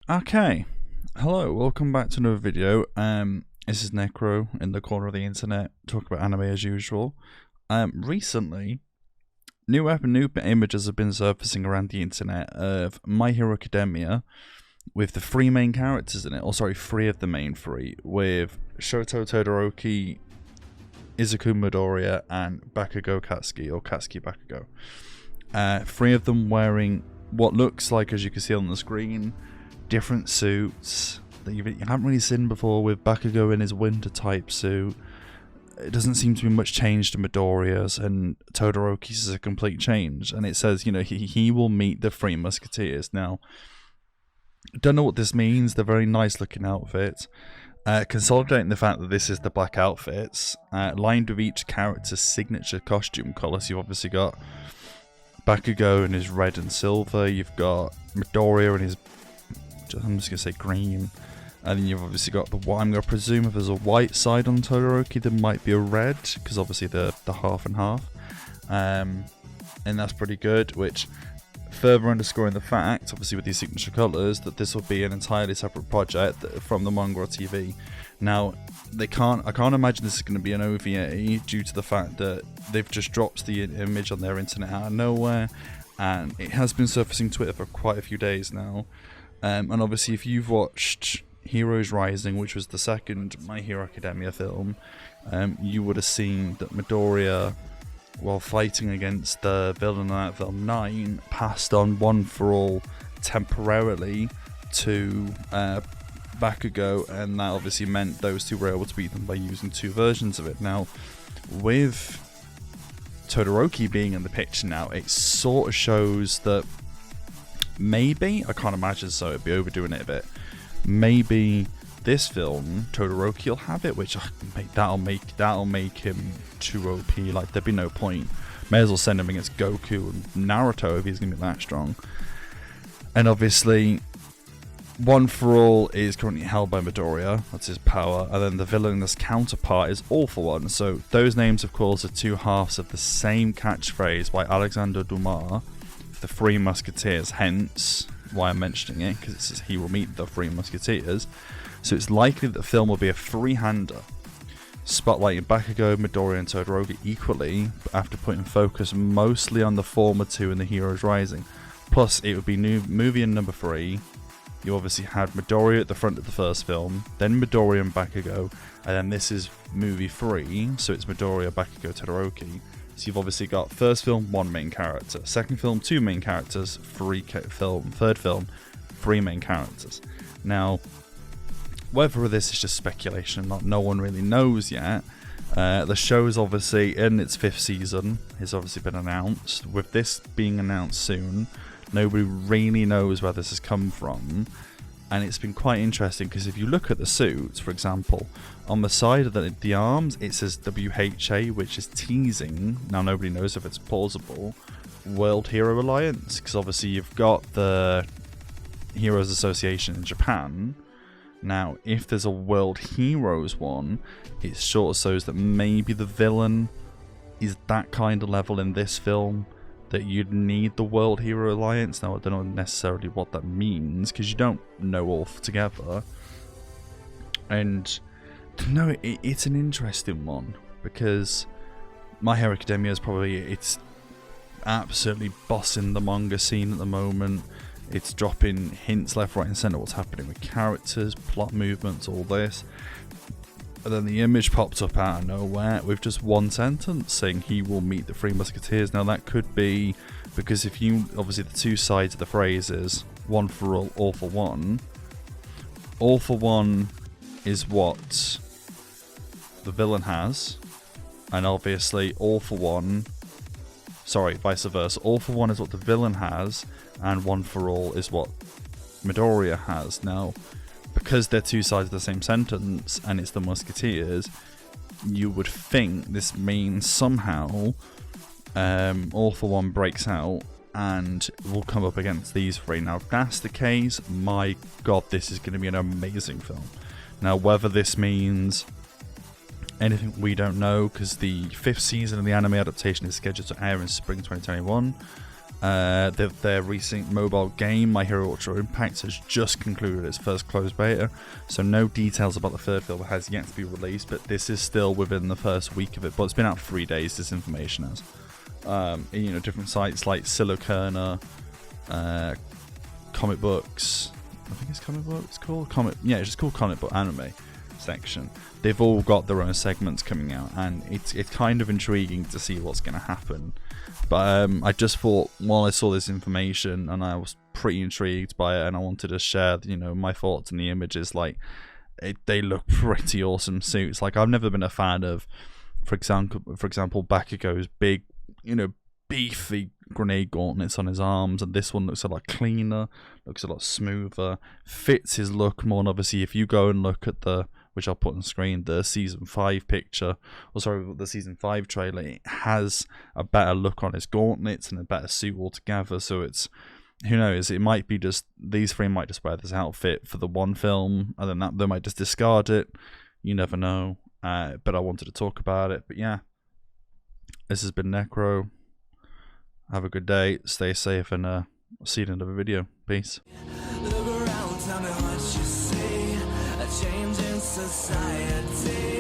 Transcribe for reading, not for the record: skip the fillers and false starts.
Okay, hello, welcome back to another video. This is Necro in the corner of the internet, talk about anime as usual. Recently, new images have been surfacing around the internet of My Hero Academia with the three main characters in it, or sorry, three of the main three, with Shoto Todoroki, Izuku Midoriya, and Bakugo Katsuki, or Katsuki Bakugo. Three of them wearing what looks like, as you can see on the screen, different suits that you haven't really seen before, with Bakugo in his winter type suit. It doesn't seem to be much change to Midoriya's, and Todoroki's is a complete change. And it says, you know, he will meet the Three Musketeers. Now, don't know what this means. They're very nice looking outfits. Consolidating the fact that this is the black outfits, lined with each character's signature costume colour. So you've obviously got Bakugo in his red and silver. You've got Midoriya in his, I'm just going to say green. And then you've obviously got what I'm going to presume if there's a white side on Todoroki, there might be a red, because obviously the half and half. And that's pretty good, which further underscoring the fact, obviously with these signature colours, that this will be an entirely separate project from the manga or TV. Now, I can't imagine this is going to be an OVA due to the fact that they've just dropped the image on their internet out of nowhere, and it has been surfacing Twitter for quite a few days now. And obviously if you've watched Heroes Rising, which was the second My Hero Academia film, you would have seen that Midoriya, while fighting against the villain in that film 9, passed on One For All temporarily to Bakugo, and that obviously meant those two were able to beat them by using two versions of it. Now, with Todoroki being in the picture now, it sort of shows that maybe, I can't imagine so, it'd be overdoing it a bit, maybe this film, Todoroki will have it, which that'll make him too OP. Like, there'd be no point. May as well send him against Goku and Naruto if he's gonna be that strong. And obviously, One For All is currently held by Midoriya, that's his power, and then the villainous counterpart is All For One. So those names, of course, are two halves of the same catchphrase by Alexander Dumas, the Three Musketeers, hence why I'm mentioning it, because it says he will meet the Three Musketeers. So it's likely that the film will be a three-hander, spotlighting Bakugo, Midoriya and Todoroki equally, but after putting focus mostly on the former two in the Heroes Rising. Plus, it would be movie in number 3. You obviously had Midoriya at the front of the first film, then Midoriya and Bakugo, and then this is movie 3, so it's Midoriya, Bakugo, Todoroki. So you've obviously got first film, 1 main character, second film, 2 main characters, third film, 3 main characters. Now, whether this is just speculation, no one really knows yet. The show is obviously in its 5th season, has obviously been announced. With this being announced soon, nobody really knows where this has come from. And it's been quite interesting, because if you look at the suits, for example, on the side of the arms, it says WHA, which is teasing, now nobody knows if it's plausible, World Hero Alliance, because obviously you've got the Heroes Association in Japan. Now, if there's a World Heroes one, it sort of shows that maybe the villain is that kind of level in this film, that you'd need the World Hero Alliance. Now, I don't know necessarily what that means, because you don't know all together. And, no, it's an interesting one, because My Hero Academia is probably, it's absolutely bossing the manga scene at the moment. It's dropping hints left, right and centre what's happening with characters, plot movements, all this. And then the image popped up out of nowhere with just one sentence saying he will meet the Three Musketeers. Now that could be because if you, obviously the two sides of the phrase is One For All For One. All For One is what the villain has, and obviously All For One, sorry, vice versa. All For One is what the villain has, and One For All is what Midoriya has. Now, because they're two sides of the same sentence, and it's the Musketeers, you would think this means somehow All For One breaks out and will come up against these three. Now, if that's the case, my god, this is going to be an amazing film. Now, whether this means anything, we don't know, because the 5th season of the anime adaptation is scheduled to air in spring 2021. Their recent mobile game, My Hero Ultra Impact, has just concluded its first closed beta, so no details about the third film has yet to be released, but this is still within the first week of it, but it's been out for 3 days, this information has. Different sites like Silicerna, Comic Books, I think it's Comic Books called? It's just called Comic Book Anime section. They've all got their own segments coming out, and it's kind of intriguing to see what's going to happen. But I just thought, while I saw this information, and I was pretty intrigued by it, and I wanted to share, my thoughts on the images. Like, they look pretty awesome suits. Like, I've never been a fan of, for example, Bakugo's big, beefy grenade gauntlets on his arms, and this one looks a lot cleaner, looks a lot smoother, fits his look more. And obviously, if you go and look at which I'll put on screen, the season 5 picture, the season 5 trailer, it has a better look on his gauntlets and a better suit altogether. So it's, who knows, it might be just, these three might just wear this outfit for the one film, and then they might just discard it. You never know. But I wanted to talk about it. But yeah, this has been Necro. Have a good day, stay safe, and I'll see you in another video. Peace. Look around, tell me what you see. A change in society.